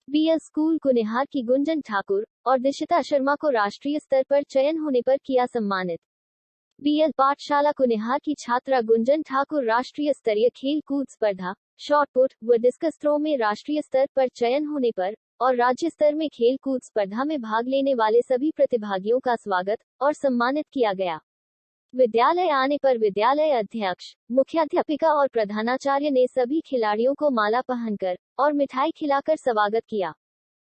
BS school Kunihar की गुंजन ठाकुर और दिशिता शर्मा को राष्ट्रीय स्तर पर चयन होने पर किया सम्मानित। बीएस पाठशाला कुनिहार की छात्रा गुंजन ठाकुर राष्ट्रीय स्तरीय खेल कूद स्पर्धा शॉट पुट व डिस्कस थ्रो में राष्ट्रीय स्तर पर चयन होने पर और राज्य स्तर में खेल कूद स्पर्धा में भाग लेने वाले सभी प्रतिभागियों का स्वागत और सम्मानित किया गया। विद्यालय आने पर विद्यालय अध्यक्ष, मुख्याध्यापिका और प्रधानाचार्य ने सभी खिलाड़ियों को माला पहनकर और मिठाई खिलाकर स्वागत किया।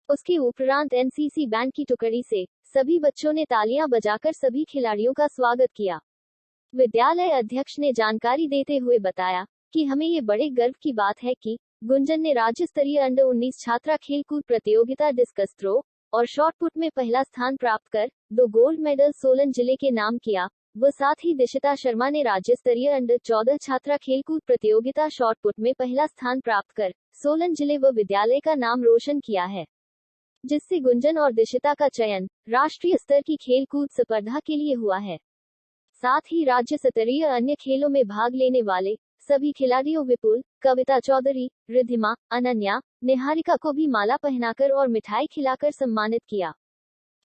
उसके उपरांत एनसीसी बैंड की टुकड़ी से सभी बच्चों ने तालियां बजाकर सभी खिलाड़ियों का स्वागत किया। विद्यालय अध्यक्ष ने जानकारी देते हुए बताया कि हमें ये बड़े गर्व की बात है कि गुंजन ने राज्य स्तरीय अंडर 19 छात्रा खेलकूद प्रतियोगिता डिस्कस थ्रो और शॉट पुट में पहला स्थान प्राप्त कर 2 गोल्ड मेडल सोलन जिले के नाम किया। व साथ ही दिशिता शर्मा ने राज्य स्तरीय अंडर 14 छात्रा खेलकूद प्रतियोगिता शॉट पुट में पहला स्थान प्राप्त कर सोलन जिले व विद्यालय का नाम रोशन किया है, जिससे गुंजन और दिशिता का चयन राष्ट्रीय स्तर की खेलकूद स्पर्धा के लिए हुआ है। साथ ही राज्य स्तरीय अन्य खेलों में भाग लेने वाले सभी खिलाड़ियों विपुल, कविता चौधरी, रिद्धिमा, अनन्या, निहारिका को भी माला पहनाकर और मिठाई खिलाकर सम्मानित किया।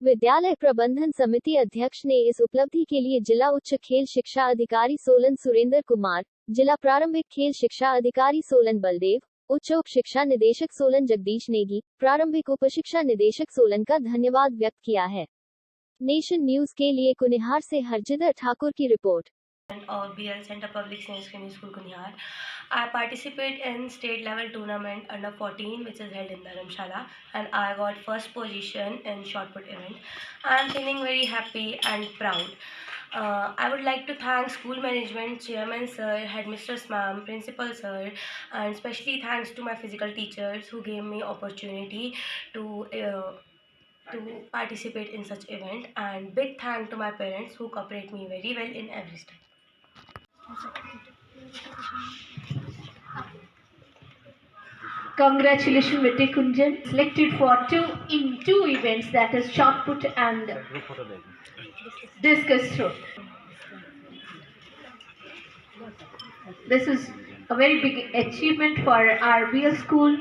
विद्यालय प्रबंधन समिति अध्यक्ष ने इस उपलब्धि के लिए जिला उच्च खेल शिक्षा अधिकारी सोलन सुरेंद्र कुमार, जिला प्रारंभिक खेल शिक्षा अधिकारी सोलन बलदेव, उच्च उप शिक्षा निदेशक सोलन जगदीश नेगी, प्रारंभिक उप शिक्षा निदेशक सोलन का धन्यवाद व्यक्त किया है। नेशन न्यूज के लिए कुनिहार से हरजिंदर ठाकुर की report. Of BL Center Public Senior School Kunihar. I participate in state level tournament under 14 which is held in Dharamshala, and I got first position in shot put event. I am feeling very happy and proud. I would like to thank school management, chairman sir, headmistress ma'am, principal sir, and especially thanks to my physical teachers who gave me opportunity to participate in such event, and big thank to my parents who cooperate me very well in every step. Congratulations, Vete Kunjan. Selected for two events, that is shot put and discus throw. This is a very big achievement for our BL school.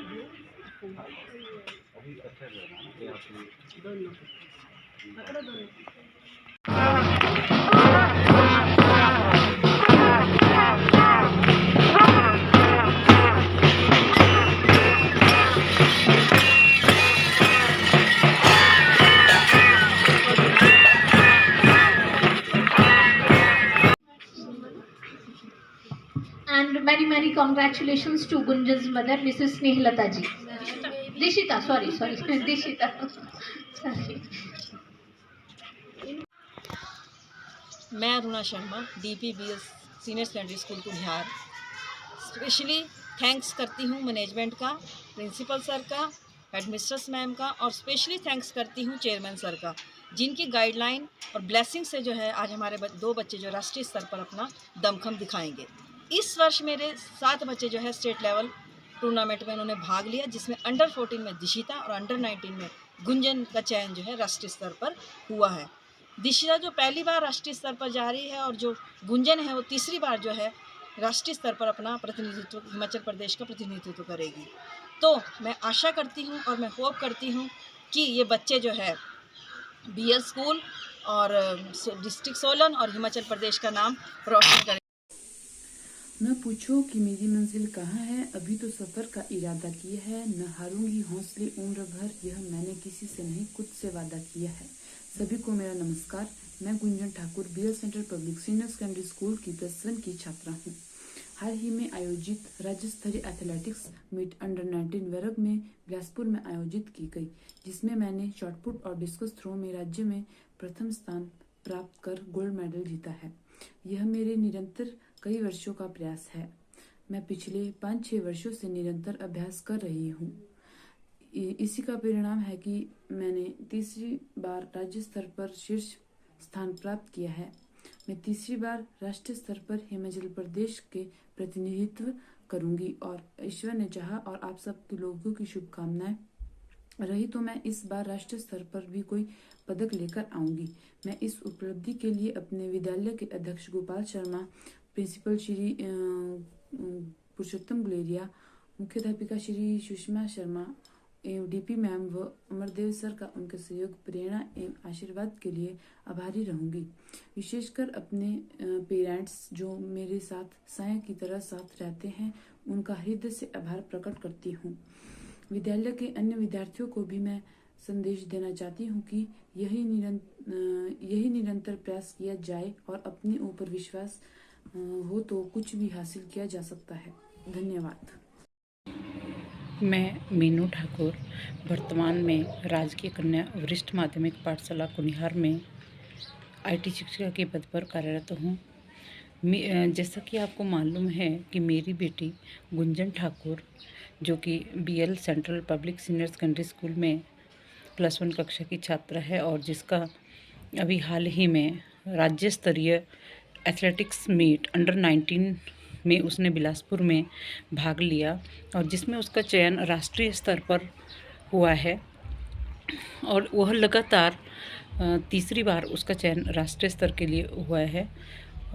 And many congratulations to Gunjan's mother, Mrs. Snehlata ji. Dishita, sorry, Dishita. Sorry. मैं Aruna Sharma DPBS senior secondary school Kunihar specially thanks करती हूँ management का, principal sir का, headmistress ma'am का, और specially thanks करती हूँ chairman sir का, जिनकी गाइडलाइन और ब्लेसिंग से जो है आज हमारे 2 बच्चे जो राष्ट्रीय स्तर पर अपना दमखम दिखाएंगे। इस वर्ष मेरे 7 बच्चे जो है स्टेट लेवल टूर्नामेंट में उन्होंने भाग लिया, जिसमें अंडर 14 में दिशिता और अंडर 19 में गुंजन का चयन जो है राष्ट्रीय स्तर पर हुआ है। दिशिता जो पहली बार राष्ट्रीय स्तर पर जा रही है और जो गुंजन है वो तीसरी बार जो है राष्ट्रीय स्तर पर अपना प्रतिनिधित्व, हिमाचल प्रदेश का प्रतिनिधित्व करेगी। तो मैं आशा करती हूँ और मैं होप करती हूँ कि ये बच्चे जो है BL स्कूल और डिस्ट्रिक्ट सोलन और हिमाचल प्रदेश का नाम रोशन करें। न पूछो कि मेरी मंजिल कहाँ है, अभी तो सफ़र का इरादा किया है, न हारूंगी हौसले उम्र भर, यह मैंने किसी से नहीं खुद से वादा किया है। सभी को मेरा नमस्कार। मैं Gunjan Thakur BL centre public senior secondary school की +1 की छात्रा हूँ। हाल ही में आयोजित राज्य स्तरीय एथलेटिक्स मीट अंडर 19 वर्ग में बिलासपुर में आयोजित की गई, जिसमें मैंने शॉटपुट और डिस्कस थ्रो में राज्य में प्रथम स्थान प्राप्त कर गोल्ड मेडल जीता है। यह मेरे निरंतर कई वर्षों का प्रयास है। मैं पिछले 5-6 वर्षों से निरंतर अभ्यास कर रही हूँ। इसी का परिणाम है कि मैंने तीसरी बार राज्य स्तर पर शीर्ष स्थान प्राप्त किया है। मैं तीसरी बार राष्ट्रीय स्तर पर हिमाचल प्रदेश के प्रतिनिधित्व करूंगी और ईश्वर ने चाहा और आप सब लोगों की शुभकामनाएं रही तो मैं इस बार राष्ट्रीय स्तर पर भी कोई पदक लेकर आऊंगी। मैं इस उपलब्धि के लिए अपने विद्यालय के अध्यक्ष गोपाल शर्मा, प्रिंसिपल श्री पुरुषोत्तम गुलेरिया, मुख्याध्यापिका श्री सुषमा शर्मा एवं डीपी मैम व अमरदेव सर का उनके सहयोग, प्रेरणा एवं आशीर्वाद के लिए आभारी रहूंगी। विशेषकर अपने पेरेंट्स जो मेरे साथ साया की तरह साथ रहते हैं, उनका हृदय से आभार प्रकट करती हूँ। विद्यालय के अन्य विद्यार्थियों को भी मैं संदेश देना चाहती हूँ कि यही निरंतर प्रयास किया जाए और अपने ऊपर विश्वास हो तो कुछ भी हासिल किया जा सकता है। धन्यवाद। मैं मीनू ठाकुर वर्तमान में राजकीय कन्या वरिष्ठ माध्यमिक पाठशाला कुनिहार में IT शिक्षिका के पद पर कार्यरत हूँ। जैसा कि आपको मालूम है कि मेरी बेटी गुंजन ठाकुर, जो कि BL central public senior secondary school में +1 कक्षा की छात्रा है और जिसका अभी हाल ही में राज्य स्तरीय एथलेटिक्स मीट अंडर 19 में उसने बिलासपुर में भाग लिया और जिसमें उसका चयन राष्ट्रीय स्तर पर हुआ है और वह लगातार तीसरी बार उसका चयन राष्ट्रीय स्तर के लिए हुआ है।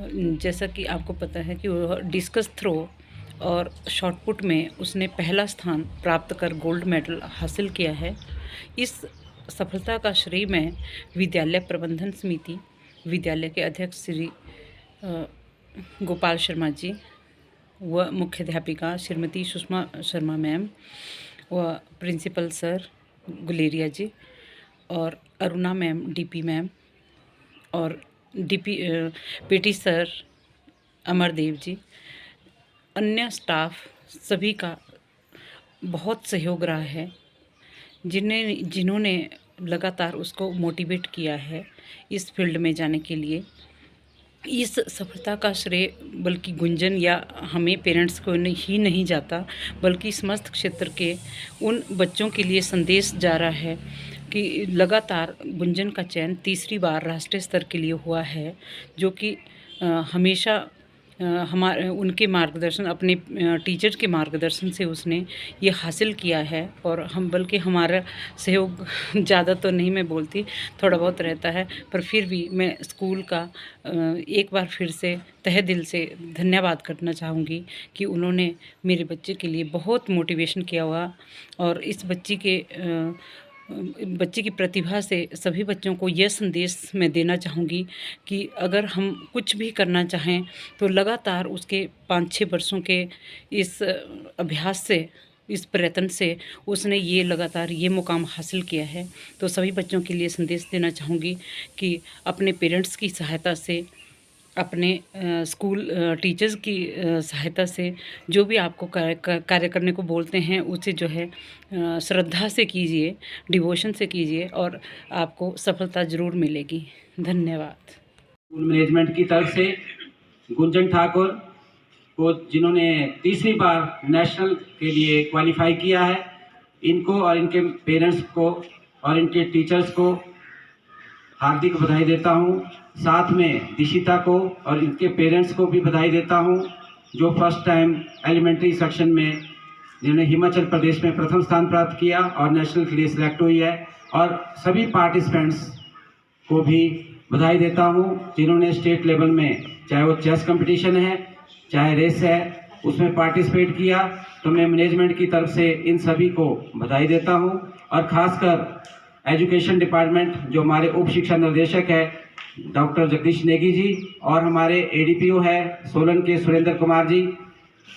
जैसा कि आपको पता है कि वह डिस्कस थ्रो और शॉटपुट में उसने पहला स्थान प्राप्त कर गोल्ड मेडल हासिल किया है। इस सफलता का श्रेय मैं विद्यालय प्रबंधन समिति, विद्यालय के अध्यक्ष श्री गोपाल शर्मा जी व मुख्याध्यापिका श्रीमती सुषमा शर्मा मैम व प्रिंसिपल सर गुलेरिया जी और अरुणा मैम, DP मैम और PT सर अमरदेव जी, अन्य स्टाफ सभी का बहुत सहयोग रहा है, जिन्होंने लगातार उसको मोटिवेट किया है इस फील्ड में जाने के लिए। इस सफलता का श्रेय बल्कि गुंजन या हमें पेरेंट्स को ही नहीं जाता, बल्कि समस्त क्षेत्र के उन बच्चों के लिए संदेश जा रहा है कि लगातार गुंजन का चयन तीसरी बार राष्ट्रीय स्तर के लिए हुआ है, जो कि हमेशा उनके मार्गदर्शन, अपने टीचर के मार्गदर्शन से उसने ये हासिल किया है। और बल्कि हमारा सहयोग ज़्यादा तो नहीं मैं बोलती, थोड़ा बहुत रहता है, पर फिर भी मैं स्कूल का एक बार फिर से तहे दिल से धन्यवाद करना चाहूँगी कि उन्होंने मेरे बच्चे के लिए बहुत मोटिवेशन किया हुआ और इस बच्चे की प्रतिभा से सभी बच्चों को यह संदेश मैं देना चाहूँगी कि अगर हम कुछ भी करना चाहें तो लगातार उसके 5-6 वर्षों के इस अभ्यास से, इस प्रयत्न से उसने लगातार ये मुकाम हासिल किया है। तो सभी बच्चों के लिए संदेश देना चाहूँगी कि अपने पेरेंट्स की सहायता से, अपने स्कूल टीचर्स की सहायता से जो भी आपको कार्य करने को बोलते हैं उसे जो है श्रद्धा से कीजिए, डिवोशन से कीजिए और आपको सफलता ज़रूर मिलेगी। धन्यवाद। स्कूल मैनेजमेंट की तरफ से गुंजन ठाकुर को, जिन्होंने तीसरी बार नेशनल के लिए क्वालिफाई किया है, इनको और इनके पेरेंट्स को और इनके टीचर्स को हार्दिक बधाई देता हूं। साथ में दिशिता को और इनके पेरेंट्स को भी बधाई देता हूं, जो फर्स्ट टाइम एलिमेंट्री सेक्शन में जिन्होंने हिमाचल प्रदेश में प्रथम स्थान प्राप्त किया और नेशनल के लिए सिलेक्ट हुई है। और सभी पार्टिसिपेंट्स को भी बधाई देता हूं जिन्होंने स्टेट लेवल में, चाहे वो चेस कंपटीशन है चाहे रेस है, उसमें पार्टिसिपेट किया। तो मैं मैनेजमेंट की तरफ से इन सभी को बधाई देता हूं और ख़ासकर एजुकेशन डिपार्टमेंट जो हमारे उप शिक्षा निर्देशक है डॉक्टर जगदीश नेगी जी और हमारे ADPO है सोलन के सुरेंद्र कुमार जी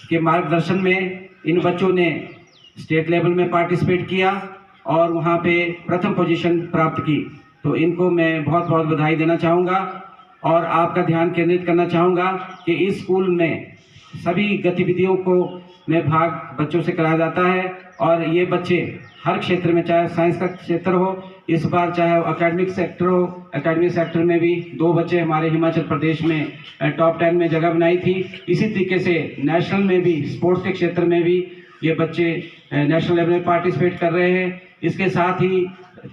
के मार्गदर्शन में इन बच्चों ने स्टेट लेवल में पार्टिसिपेट किया और वहां पे प्रथम पोजीशन प्राप्त की। तो इनको मैं बहुत बहुत बधाई देना चाहूँगा और आपका ध्यान केंद्रित करना चाहूँगा कि इस स्कूल में सभी गतिविधियों को में भाग बच्चों से कराया जाता है और ये बच्चे हर क्षेत्र में, चाहे साइंस का क्षेत्र हो, इस बार चाहे एकेडमिक सेक्टर हो, एकेडमिक सेक्टर में भी 2 बच्चे हमारे हिमाचल प्रदेश में टॉप 10 में जगह बनाई थी। इसी तरीके से नेशनल में भी, स्पोर्ट्स के क्षेत्र में भी ये बच्चे नेशनल लेवल में पार्टिसिपेट कर रहे हैं। इसके साथ ही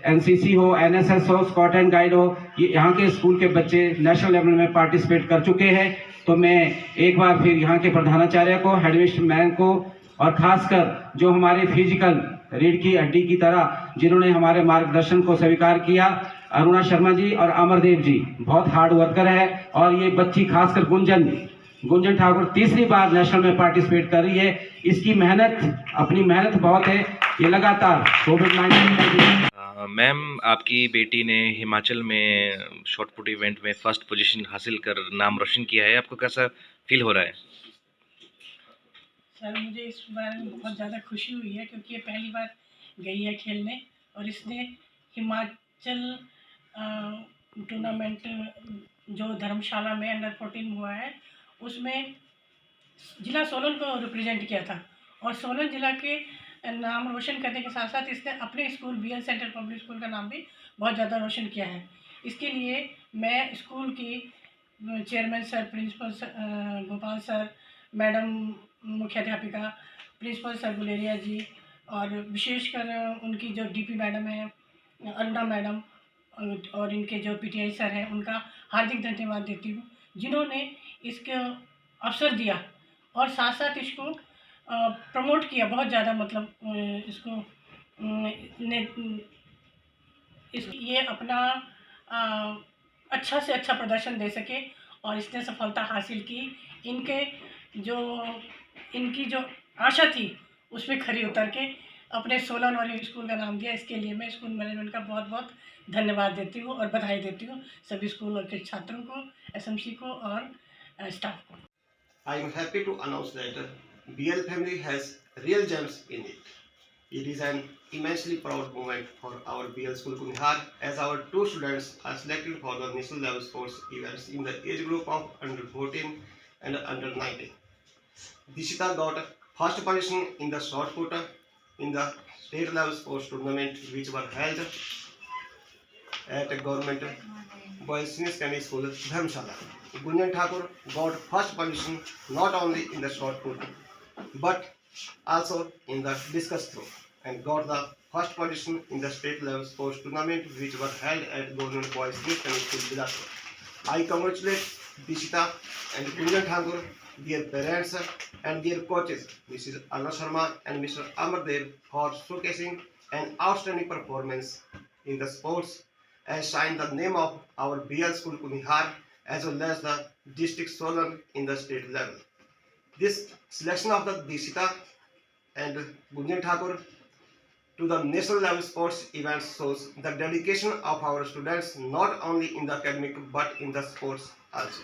NCC हो, NSS हो, स्काउट एंड गाइड हो, ये यहाँ के स्कूल के बच्चे नेशनल लेवल में पार्टिसिपेट कर चुके हैं। तो मैं एक बार फिर यहाँ के प्रधानाचार्य को, हेडमिस्टर मैम को और खासकर जो हमारे फिजिकल रीढ़ की हड्डी की तरह जिन्होंने हमारे मार्गदर्शन को स्वीकार किया, अरुणा शर्मा जी और अमरदेव जी बहुत हार्ड वर्कर है और ये बच्ची खासकर गुंजन गुंजन ठाकुर तीसरी बार नेशनल में पार्टिसिपेट कर रही है। इसकी अपनी मेहनत बहुत है। ये लगातार कोविड-19 मैम, आपकी बेटी ने हिमाचल में शॉट पुट इवेंट में फर्स्ट पोजीशन हासिल कर नाम रोशन किया है, आपको कैसा फील हो रहा है? सर, मुझे इस बारे में बहुत ज़्यादा खुशी हुई है क्योंकि ये पहली बार गई है खेलने और इसने हिमाचल टूर्नामेंट जो धर्मशाला में अंडर 14 हुआ है उसमें जिला सोलन को रिप्रेजेंट किया था और सोलन जिला के नाम रोशन करने के साथ साथ इसने अपने school BL centre public school का नाम भी बहुत ज़्यादा रोशन किया है। इसके लिए मैं स्कूल की chairman sir, principal sir Gopal sir, madam मुख्याध्यापिका, प्रिंसिपल सर गुलेरिया जी और विशेषकर उनकी जो DP मैडम है अरुणा मैडम और इनके जो PTI सर हैं उनका हार्दिक धन्यवाद देती हूँ जिन्होंने इसको अवसर दिया और साथ साथ इसको प्रमोट किया बहुत ज़्यादा, मतलब इसको ये अपना अच्छा से अच्छा प्रदर्शन दे सके और इसने सफलता हासिल की। इनकी जो आशा थी उसमें खरी उतर के अपने सोलन और स्कूल का नाम दिया। इसके लिए मैं स्कूल मैनेजमेंट का बहुत बहुत धन्यवाद देती हूँ और बधाई देती हूँ सभी स्कूल के छात्रों को, SMC को और स्टाफ को। I am happy to announce that BL family has real gems in it. It is an immensely proud moment for our BL school Kunihar as our two students are selected for the national level sports events in the age group of under 14 and under 19. Dishita got first position in the shot put in the state level sports tournament which were held at Government Boys Senior Secondary School, Dharamshala. Gunjan Thakur got first position not only in the shot put but also in the discus throw and got the first position in the state level sports tournament which were held at Government Boys Senior Secondary School, Bilaspur. I congratulate Dishita and Gunjan Thakur, their parents and their coaches, Mrs. Anna Sharma and Mr. Amardev, for showcasing an outstanding performance in the sports and shine the name of our BL school Kunihar as well as the district Solan in the state level. This selection of the Dishita and Gunjan Thakur to the national level sports events shows the dedication of our students not only in the academic but in the sports also.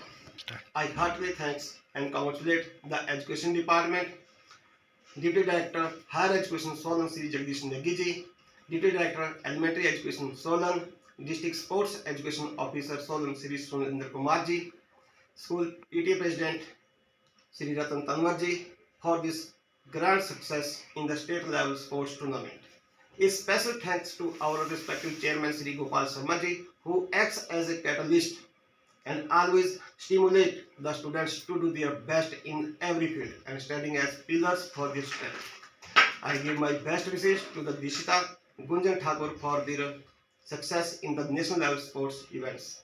I heartily thanks and congratulate the Education Department, Deputy Director Higher Education Solan Sri Jagdish Negi ji, Deputy Director Elementary Education Solan, District Sports Education Officer Solan Sri Sunendra Kumar ji, School PTA President Sri Ratan Tanwar ji for this grand success in the state level sports tournament. A special thanks to our respective Chairman Sri Gopal Sharma ji who acts as a catalyst and always stimulate the students to do their best in every field and standing as pillars for this strength. I give my best wishes to the Dishita Gunjan Thakur for their success in the national level sports events.